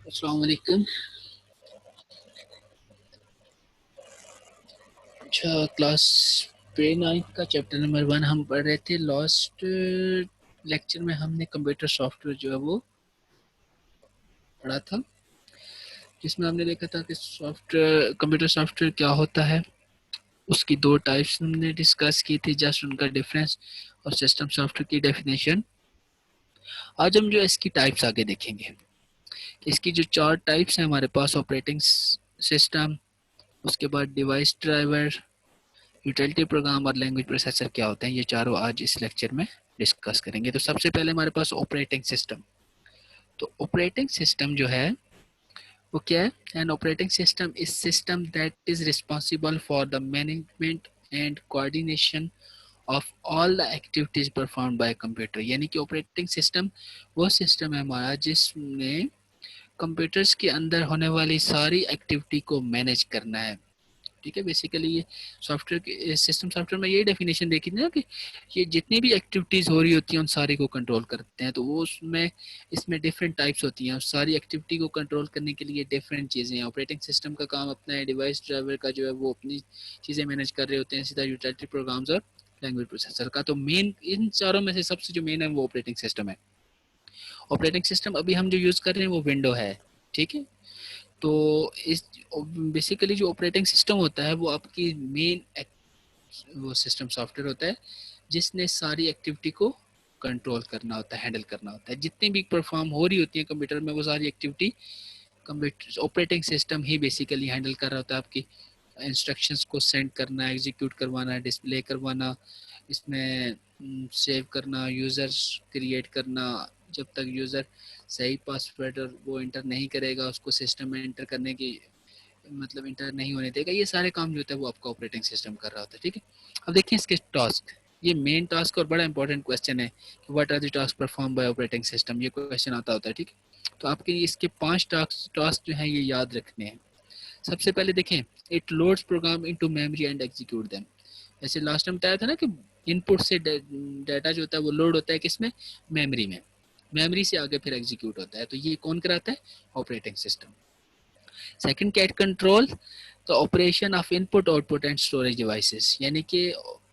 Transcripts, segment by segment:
अस्सलाम वालेकुम। अच्छा, क्लास पे 9 का चैप्टर नंबर 1 हम पढ़ रहे थे। लास्ट लेक्चर में हमने कंप्यूटर सॉफ्टवेयर जो है वो पढ़ा था, जिसमें हमने देखा था कि कंप्यूटर सॉफ्टवेयर क्या होता है। उसकी दो टाइप्स हमने डिस्कस की थी, जस्ट उनका डिफरेंस और सिस्टम सॉफ्टवेयर की डेफिनेशन। आज हम जो इसकी टाइप्स आगे देखेंगे। इसकी जो 4 टाइप्स हैं हमारे पास, ऑपरेटिंग सिस्टम, उसके बाद डिवाइस ड्राइवर, यूटिलिटी प्रोग्राम और लैंग्वेज प्रोसेसर क्या होते हैं, ये चारों आज इस लेक्चर में डिस्कस करेंगे। तो सबसे पहले हमारे पास ऑपरेटिंग सिस्टम। तो ऑपरेटिंग सिस्टम जो है वो क्या है? An operating system is system that is responsible for the management and coordination of all the activities perform by computer. यानी कि ऑपरेटिंग सिस्टम वो सिस्टम है हमारा जिसने कंप्यूटर्स के अंदर होने वाली सारी एक्टिविटी को मैनेज करना है। ठीक है, बेसिकली ये सॉफ्टवेयर के सिस्टम सॉफ्टवेयर में यही डेफिनेशन देखी थी ना कि ये जितनी भी एक्टिविटीज हो रही होती हैं उन सारी को कंट्रोल करते हैं। तो वो उसमें इसमें डिफरेंट टाइप्स होती हैं और सारी एक्टिविटी को कंट्रोल करने के लिए डिफरेंट चीज़ें हैं। ऑपरेटिंग सिस्टम का काम अपना है, डिवाइस ड्राइवर का जो है वो अपनी चीज़ें मैनेज कर रहे होते हैं, सीधा यूटिलिटी प्रोग्राम्स और लैंग्वेज प्रोसेसर का। तो मेन इन चारों में से सबसे जो मेन है वो ऑपरेटिंग सिस्टम है। ऑपरेटिंग सिस्टम अभी हम जो यूज़ कर रहे हैं वो विंडो है। ठीक है, तो इस बेसिकली जो ऑपरेटिंग सिस्टम होता है वो आपकी मेन वो सिस्टम सॉफ्टवेयर होता है जिसने सारी एक्टिविटी को कंट्रोल करना होता है, हैंडल करना होता है। जितनी भी परफॉर्म हो रही होती है कंप्यूटर में वो सारी एक्टिविटी कंप्यूटर ऑपरेटिंग सिस्टम ही बेसिकली हैंडल कर रहा होता है। आपकी इंस्ट्रक्शंस को सेंड करना, एग्जीक्यूट करवाना, डिस्प्ले करवाना, इसमें सेव करना, यूज़र्स क्रिएट करना। जब तक यूज़र सही पासवर्ड और वो इंटर नहीं करेगा, उसको सिस्टम में इंटर करने की मतलब इंटर नहीं होने देगा, ये सारे काम जो होता है वो आपका ऑपरेटिंग सिस्टम कर रहा होता है। ठीक है, अब देखिए इसके टास्क। ये मेन टास्क और बड़ा इंपॉर्टेंट क्वेश्चन है कि what are the task perform by operating system, ये क्वेश्चन आता होता है। ठीक है, तो आपके इसके 5 टास्क जो हैं ये याद रखने हैं। सबसे पहले देखें, it loads programme into memory and execute them. जैसे लास्ट टाइम बताया था ना कि इनपुट से डाटा जो होता है वो लोड होता है किसमें? मेमोरी में। मेमोरी से आगे फिर एग्जीक्यूट होता है। तो ये कौन कराता है? Operating system. Second, cat control the operation of input output and storage devices. यानी कि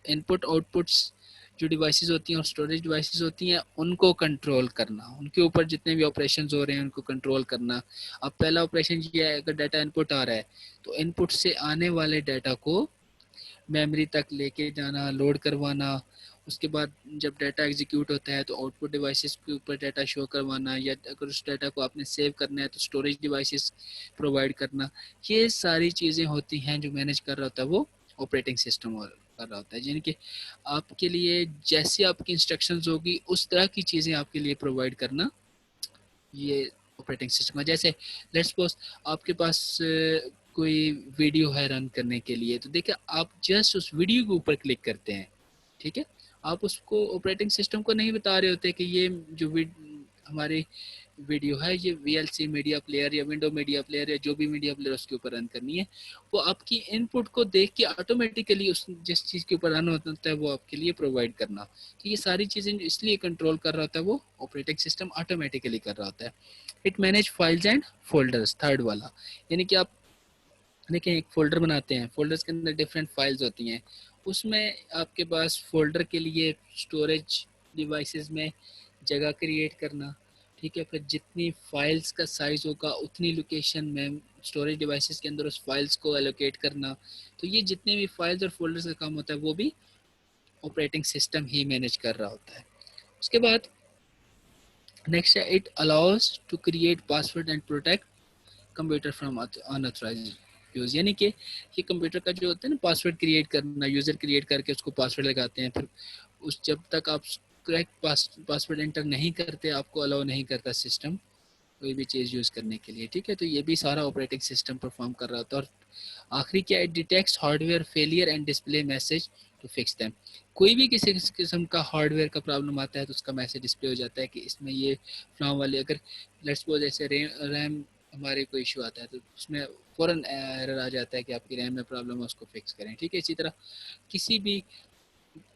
इनपुट आउटपुट्स जो डिवाइसेस होती हैं और स्टोरेज डिवाइसेस होती हैं उनको कंट्रोल करना, उनके ऊपर जितने भी ऑपरेशन हो रहे हैं उनको कंट्रोल करना। अब पहला ऑपरेशन ये है, अगर डाटा इनपुट आ रहा है तो इनपुट से आने वाले डाटा को मेमोरी तक लेके जाना, लोड करवाना। उसके बाद जब डाटा एग्जीक्यूट होता है तो आउटपुट डिवाइसेस के ऊपर डाटा शो करवाना, या अगर उस डाटा को आपने सेव करना है तो स्टोरेज डिवाइसेस प्रोवाइड करना। ये सारी चीज़ें होती हैं जो मैनेज कर रहा होता है वो ऑपरेटिंग सिस्टम कर रहा होता है। यानी कि आपके लिए जैसी आपकी इंस्ट्रक्शंस होगी उस तरह की चीज़ें आपके लिए प्रोवाइड करना ये ऑपरेटिंग सिस्टम है। जैसे लेट्स सपोज आपके पास कोई वीडियो है रन करने के लिए, तो देखिए आप जस्ट उस वीडियो के ऊपर क्लिक करते हैं। ठीक है, आप उसको ऑपरेटिंग सिस्टम को नहीं बता रहे होते कि ये जो हमारी वीडियो है ये वीएलसी मीडिया प्लेयर या विंडो मीडिया प्लेयर या जो भी मीडिया प्लेयर उसके ऊपर रन करनी है, वो आपकी इनपुट को देख के ऑटोमेटिकली उस जिस चीज़ के ऊपर रन होता है वो आपके लिए प्रोवाइड करना। तो ये सारी चीज़ें इसलिए कंट्रोल कर रहा होता है वो ऑपरेटिंग सिस्टम ऑटोमेटिकली कर रहा होता है। It manage files and folders, third वाला। यानी कि आप देखिए एक फोल्डर बनाते हैं, फोल्डर्स के अंदर डिफरेंट फाइल्स होती हैं, उसमें आपके पास फोल्डर के लिए स्टोरेज डिवाइसेस में जगह क्रिएट करना। ठीक है, फिर जितनी फाइल्स का साइज होगा उतनी लोकेशन में स्टोरेज डिवाइसेस के अंदर उस फाइल्स को एलोकेट करना। तो ये जितने भी फाइल्स और फोल्डर्स का काम होता है वो भी ऑपरेटिंग सिस्टम ही मैनेज कर रहा होता है। उसके बाद नेक्स्ट है, it allows to create password and protect computer from unauthorised use. यानी कि ये कंप्यूटर का जो होता है ना पासवर्ड क्रिएट करना, यूजर क्रिएट करके उसको पासवर्ड लगाते हैं, फिर उस जब तक आप करेक्ट पासवर्ड एंटर नहीं करते आपको अलाउ नहीं करता सिस्टम कोई भी चीज़ यूज़ करने के लिए। ठीक है, तो ये भी सारा ऑपरेटिंग सिस्टम परफॉर्म कर रहा था। और आखिरी क्या, it detects hardware failure and display message to fix them. कोई भी किसी किस्म का हार्डवेयर का प्रॉब्लम आता है तो उसका मैसेज डिस्प्ले हो जाता है कि इसमें ये फ्लॉम वाले, अगर लेट्स सपोज जैसे रैम हमारे कोई इशू आता है तो उसमें फ़ौरन एरर आ जाता है कि आपकी रैम में प्रॉब्लम है, उसको फिक्स करें। ठीक है, इसी तरह किसी भी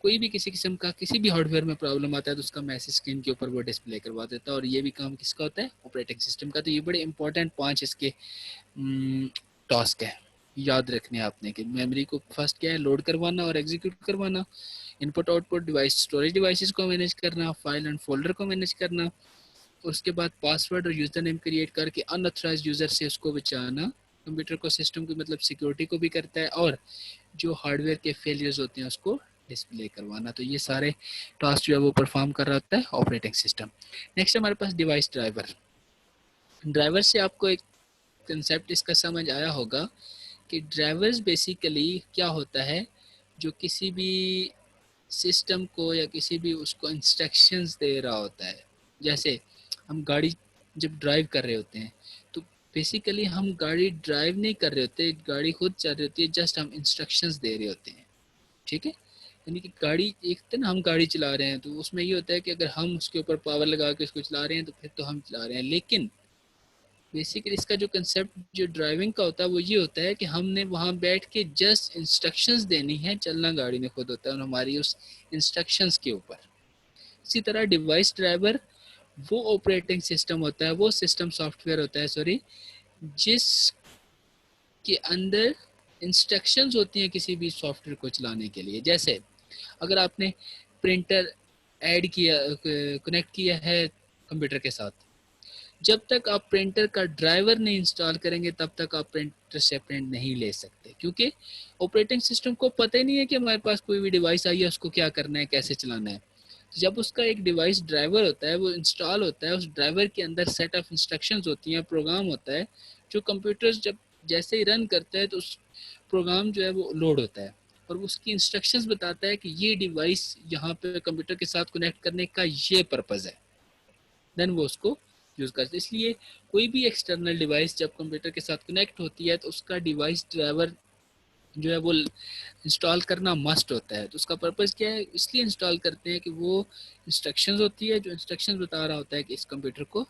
कोई भी किसी किस्म का किसी भी हार्डवेयर में प्रॉब्लम आता है तो उसका मैसेज स्क्रीन के ऊपर वो डिस्प्ले करवा देता है, और ये भी काम किसका होता है, ऑपरेटिंग सिस्टम का। तो ये बड़े इंपॉर्टेंट 5 इसके टास्क है, याद रखने आपने कि मेमोरी को फर्स्ट क्या है, लोड करवाना और एग्जीक्यूट करवाना, input output device storage devices को मैनेज करना, फाइल एंड फोल्डर को मैनेज करना, उसके बाद पासवर्ड और यूजर नेम क्रिएट करके अनऑथराइज्ड यूजर से उसको बचाना, कंप्यूटर को सिस्टम की मतलब सिक्योरिटी को भी करता है, और जो हार्डवेयर के फेलियर्स होते हैं उसको डिस्प्ले करवाना। तो ये सारे टास्क जो है वो परफॉर्म कर रहा होता है ऑपरेटिंग सिस्टम। नेक्स्ट हमारे पास डिवाइस ड्राइवर। ड्राइवर से आपको एक कंसेप्ट इसका समझ आया होगा कि ड्राइवर्स बेसिकली क्या होता है, जो किसी भी सिस्टम को या किसी भी उसको इंस्ट्रक्शंस दे रहा होता है। जैसे हम गाड़ी जब ड्राइव कर रहे होते हैं तो बेसिकली हम गाड़ी ड्राइव नहीं कर रहे होते, गाड़ी खुद चल रही होती है, जस्ट हम इंस्ट्रक्शंस दे रहे होते हैं, ठीक है। यानी कि गाड़ी एक दिन हम गाड़ी चला रहे हैं तो उसमें ये होता है कि अगर हम उसके ऊपर पावर लगा के उसको चला रहे हैं तो फिर तो हम चला रहे हैं, लेकिन बेसिकली इसका जो कंसेप्ट जो ड्राइविंग का होता है वो ये होता है कि हमने वहाँ बैठ के जस्ट इंस्ट्रक्शंस देनी है, चलना गाड़ी में खुद होता है और हमारी उस इंस्ट्रक्शंस के ऊपर। इसी तरह डिवाइस ड्राइवर वो ऑपरेटिंग सिस्टम होता है, वो सिस्टम सॉफ्टवेयर होता है सॉरी, जिस के अंदर इंस्ट्रक्शंस होती हैं किसी भी सॉफ्टवेयर को चलाने के लिए। जैसे अगर आपने प्रिंटर ऐड किया, कनेक्ट किया है कंप्यूटर के साथ, जब तक आप प्रिंटर का ड्राइवर नहीं इंस्टॉल करेंगे तब तक आप प्रिंटर से प्रिंट नहीं ले सकते, क्योंकि ऑपरेटिंग सिस्टम को पता ही नहीं है कि हमारे पास कोई भी डिवाइस आई है उसको क्या करना है, कैसे चलाना है। जब उसका एक डिवाइस ड्राइवर होता है वो इंस्टॉल होता है, उस ड्राइवर के अंदर सेट ऑफ इंस्ट्रक्शंस होती हैं, प्रोग्राम होता है, जो कंप्यूटर्स जब जैसे ही रन करता है तो उस प्रोग्राम जो है वो लोड होता है और उसकी इंस्ट्रक्शंस बताता है कि ये डिवाइस यहाँ पे कंप्यूटर के साथ कनेक्ट करने का ये पर्पज़ है, देन वो उसको यूज़ करते हैं। इसलिए कोई भी एक्सटर्नल डिवाइस जब कंप्यूटर के साथ कनेक्ट होती है तो उसका डिवाइस ड्राइवर जो है वो इंस्टॉल करना मस्ट होता है। तो उसका पर्पज़ क्या है, इसलिए इंस्टॉल करते हैं कि वो इंस्ट्रक्शंस होती है जो इंस्ट्रक्शंस बता रहा होता है कि इस कंप्यूटर को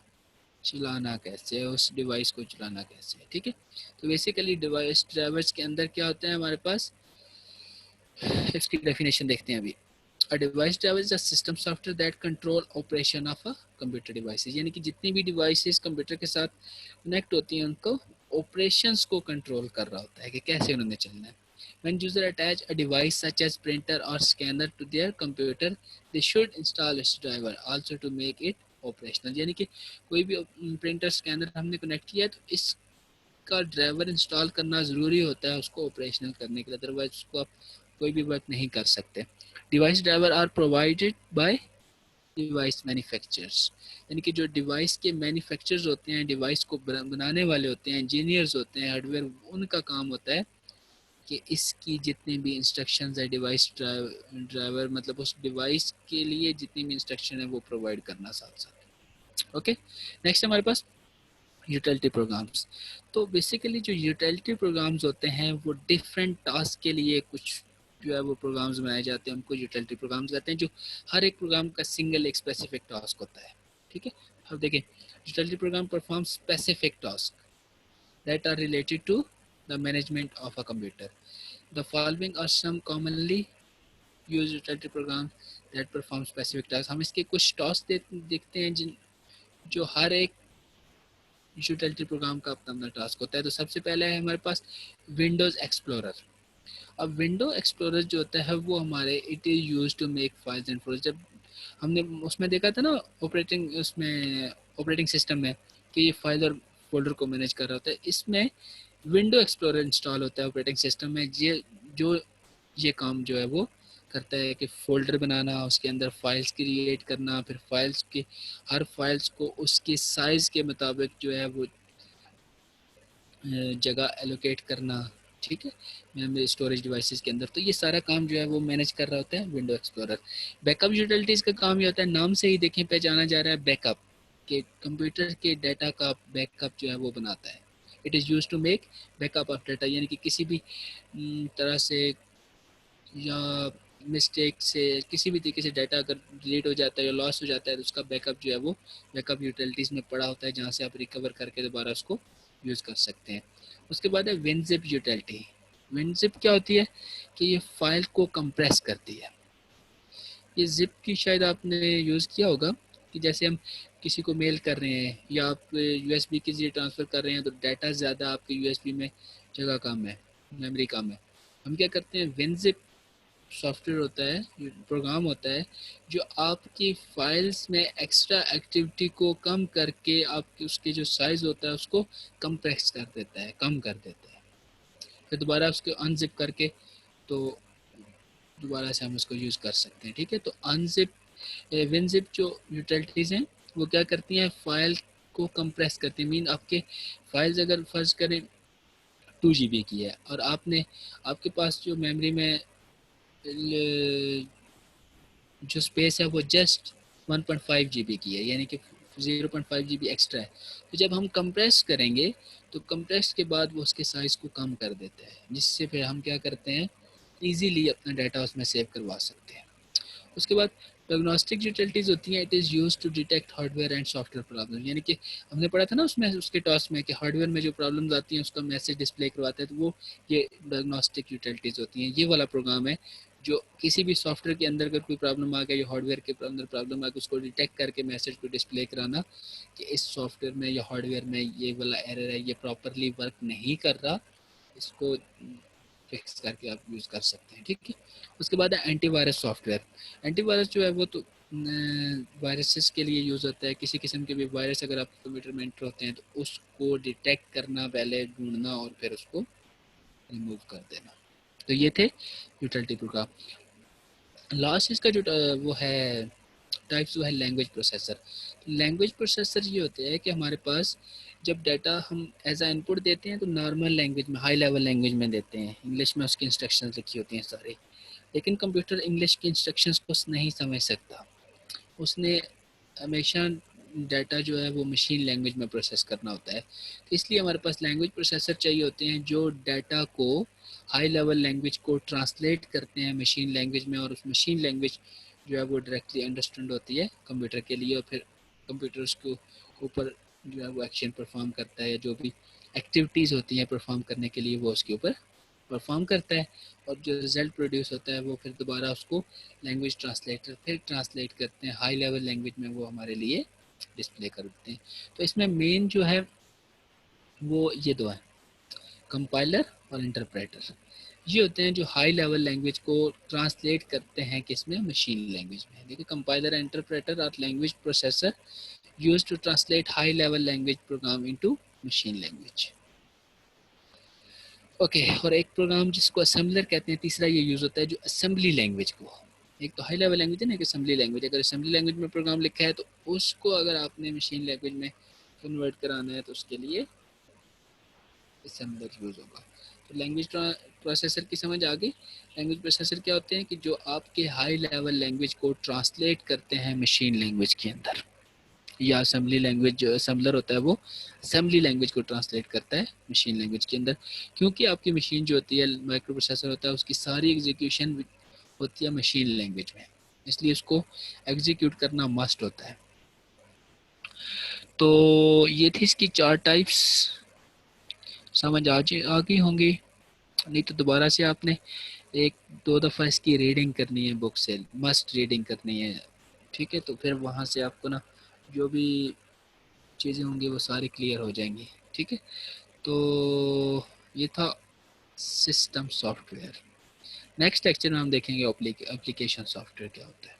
चलाना कैसे है, उस डिवाइस को चलाना कैसे है, ठीक है। तो बेसिकली डिवाइस ड्राइवर्स के अंदर क्या होता है हमारे पास, इसकी डेफिनेशन देखते हैं अभी। A device driver is a system software that control operation of a computer devices, यानी कि जितनी भी डिवाइसेस कंप्यूटर के साथ कनेक्ट होती हैं उनको ऑपरेशंस को कंट्रोल कर रहा होता है कि कैसे उन्होंने चलना है। When user attach a device such as printer or scanner to their computer, they should install its driver also to make it operational, यानी कि कोई भी प्रिंटर स्कैनर हमने कनेक्ट किया तो इसका ड्राइवर इंस्टॉल करना ज़रूरी होता है उसको ऑपरेशनल करने के लिए, अदरवाइज उसको आप कोई भी वर्क नहीं कर सकते। Device driver are provided by device manufacturers, यानी कि जो डिवाइस के मैन्युफैक्चरर्स होते हैं, डिवाइस को बनाने वाले होते हैं, इंजीनियर्स होते हैं, हार्डवेयर, उनका काम होता है कि इसकी जितनी भी इंस्ट्रक्शंस है डिवाइस ड्राइवर मतलब उस डिवाइस के लिए जितनी भी इंस्ट्रक्शन है वो प्रोवाइड करना साथ साथ। ओके, नेक्स्ट हमारे पास यूटिलिटी प्रोग्राम्स। तो बेसिकली जो यूटिलिटी प्रोग्राम्स होते हैं वो डिफरेंट टास्क के लिए कुछ जो है वो प्रोग्राम्स बनाए जाते हैं, उनको यूटिलिटी प्रोग्राम्स कहते हैं, जो हर एक प्रोग्राम का सिंगल एक स्पेसिफिक टास्क होता है, ठीक है। अब देखें, utility program perform specific task that are related to the management of a computer. The following are some commonly use utility program that perform specific task. हम इसके कुछ टास्क देखते हैं जिन जो हर एक यूटिलिटी प्रोग्राम का अपना अपना टास्क होता है। तो सबसे पहले है हमारे पास विंडोज़ एक्सप्लोरर। अब विंडो एक्सप्लोरर जो होता है वो हमारे it is use to make files and folders. जब हमने उसमें देखा था ना ऑपरेटिंग सिस्टम में कि ये फाइल और फोल्डर को मैनेज कर रहा होता है, इसमें विंडो एक्सप्लोरर इंस्टॉल होता है ऑपरेटिंग सिस्टम में। ये काम जो है वो करता है कि फोल्डर बनाना, उसके अंदर फाइल्स क्रिएट करना, फिर फाइल्स के हर फाइल्स को उसके साइज़ के मुताबिक जो है वो जगह एलोकेट करना, ठीक है, मेमोरी स्टोरेज डिवाइसेस के अंदर। तो ये सारा काम जो है वो मैनेज कर रहा होता है विंडो एक्सप्लोरर। बैकअप यूटिलिटीज़ का काम ये होता है, नाम से ही देखें पहचाना जा रहा है बैकअप, के कंप्यूटर के डाटा का बैकअप जो है वो बनाता है। It is use to make backup of data, यानी कि किसी भी तरह से या मिस्टेक से किसी भी तरीके से डाटा अगर डिलीट हो जाता है या लॉस हो जाता है तो उसका बैकअप जो है वो बैकअप यूटिलिटीज़ में पड़ा होता है, जहाँ से आप रिकवर करके दोबारा उसको यूज़ कर सकते हैं। उसके बाद है विनजिप यूटिलिटी। विनजिप क्या होती है कि ये फाइल को कंप्रेस करती है, ये जिप की शायद आपने यूज़ किया होगा कि जैसे हम किसी को मेल कर रहे हैं या आप यूएसबी के जरिए ट्रांसफ़र कर रहे हैं तो डाटा ज़्यादा आपके यूएसबी में जगह कम है, मेमोरी कम है। हम क्या करते हैं, विनजिप सॉफ्टवेयर होता है, प्रोग्राम होता है जो आपकी फाइल्स में एक्स्ट्रा एक्टिविटी को कम करके आपके उसके जो साइज़ होता है उसको कंप्रेस कर देता है, कम कर देता है, फिर दोबारा उसको अनजिप करके तो दोबारा से हम इसको यूज़ कर सकते हैं। ठीक है, तो अनजिप विनजिप जो यूटिलिटीज़ हैं वो क्या करती हैं, फाइल को कंप्रेस करती हैं। मीन आपके फाइल्स अगर फर्ज करें 2 GB की है और आपने आपके पास जो मेमोरी में जो स्पेस है वो जस्ट 1.5 GB की है, यानी कि 0.5 GB एक्स्ट्रा है। तो जब हम कंप्रेस करेंगे तो कंप्रेस के बाद वो उसके साइज़ को कम कर देता है, जिससे फिर हम क्या करते हैं, ईजीली अपना डाटा उसमें सेव करवा सकते हैं। उसके बाद डायग्नोस्टिक यूटिलिटीज़ होती हैं, it is used to detect hardware and software problem, यानी कि हमने पढ़ा था ना उसमें उसके टॉस में कि हार्डवेयर में जो प्रॉब्लम्स आती हैं उसका मैसेज डिस्प्ले करवाता है, तो वो ये डायग्नोस्टिक यूटिलिटीज़ होती हैं। ये वाला प्रोग्राम है जो किसी भी सॉफ्टवेयर के अंदर अगर कोई प्रॉब्लम आ गया या हार्डवेयर के अंदर प्रॉब्लम आ गई उसको डिटेक्ट करके मैसेज को डिस्प्ले कराना कि इस सॉफ्टवेयर में या हार्डवेयर में ये वाला एरर है, ये प्रॉपरली वर्क नहीं कर रहा, इसको फिक्स करके आप यूज़ कर सकते हैं। ठीक है, उसके बाद है एंटीवायरस सॉफ्टवेयर। एंटीवायरस जो है वो तो वायरसेस के लिए यूज़ होता है। किसी किस्म के भी वायरस अगर आपके कंप्यूटर में एंटर होते हैं तो उसको डिटेक्ट करना, पहले ढूंढना और फिर उसको रिमूव कर देना। तो ये थे यूटिलिटी प्रोग्राम। लास्ट इसका जो वो है टाइप्स, वो है लैंग्वेज प्रोसेसर। लैंग्वेज प्रोसेसर ये होते हैं कि हमारे पास जब डाटा हम एज आ इनपुट देते हैं तो नॉर्मल लैंग्वेज में, हाई लेवल लैंग्वेज में देते हैं, इंग्लिश में उसकी इंस्ट्रक्शंस लिखी होती हैं सारी, लेकिन कंप्यूटर इंग्लिश की इंस्ट्रक्शंस को नहीं समझ सकता। उसने हमेशा डाटा जो है वो मशीन लैंग्वेज में प्रोसेस करना होता है, तो इसलिए हमारे पास लैंग्वेज प्रोसेसर चाहिए होते हैं जो डाटा को हाई लेवल लैंग्वेज को ट्रांसलेट करते हैं मशीन लैंग्वेज में, और उस मशीन लैंग्वेज जो है वो डायरेक्टली अंडरस्टैंड होती है कंप्यूटर के लिए, और फिर कंप्यूटर उसके ऊपर जो है वो एक्शन परफॉर्म करता है, जो भी एक्टिविटीज़ होती हैं परफॉर्म करने के लिए वो उसके ऊपर परफॉर्म करता है, और जो रिज़ल्ट प्रोड्यूस होता है वो फिर दोबारा उसको लैंग्वेज ट्रांसलेटर फिर ट्रांसलेट करते हैं हाई लेवल लैंग्वेज में, वो हमारे लिए डिस्प्ले करते हैं। तो इसमें मेन जो है वो ये दो है, कंपाइलर और इंटरप्रेटर। ये होते हैं जो हाई लेवल लैंग्वेज को ट्रांसलेट करते हैं किसमें, मशीन लैंग्वेज में। देखिए, कंपाइलर एंड इंटरप्रेटर और language processor use to translate high level language program into machine language. Okay, और एक प्रोग्राम जिसको असेंबलर कहते हैं, तीसरा ये यूज़ होता है जो असेंबली लैंग्वेज को, एक तो हाई लेवल लैंग्वेज है ना, एक असेंबली लैंग्वेज। अगर असेंबली लैंग्वेज में प्रोग्राम लिखा है तो उसको अगर आपने मशीन लैंग्वेज में कन्वर्ट कराना है तो उसके लिए असेंबलर यूज़ होगा। तो लैंग्वेज प्रोसेसर की समझ आ गई। लैंग्वेज प्रोसेसर क्या होते हैं कि जो आपके हाई लेवल लैंग्वेज को ट्रांसलेट करते हैं मशीन लैंग्वेज के अंदर, या असेंबली लैंग्वेज जो असेंबलर होता है वो असेंबली लैंग्वेज को ट्रांसलेट करता है मशीन लैंग्वेज के अंदर। क्योंकि आपकी मशीन जो होती है, माइक्रो प्रोसेसर होता है, उसकी सारी एग्जीक्यूशन होती है मशीन लैंग्वेज में, इसलिए उसको एग्जीक्यूट करना मस्ट होता है। तो ये थी इसकी 4 टाइप्स, समझ आ गई होंगी। नहीं तो दोबारा से आपने 1-2 दफ़ा इसकी रीडिंग करनी है, बुक से मस्ट रीडिंग करनी है। ठीक है, तो फिर वहाँ से आपको ना जो भी चीज़ें होंगी वो सारी क्लियर हो जाएंगी। ठीक है, तो ये था सिस्टम सॉफ्टवेयर। नेक्स्ट लेक्चर में हम देखेंगे एप्लीकेशन सॉफ्टवेयर क्या होता है।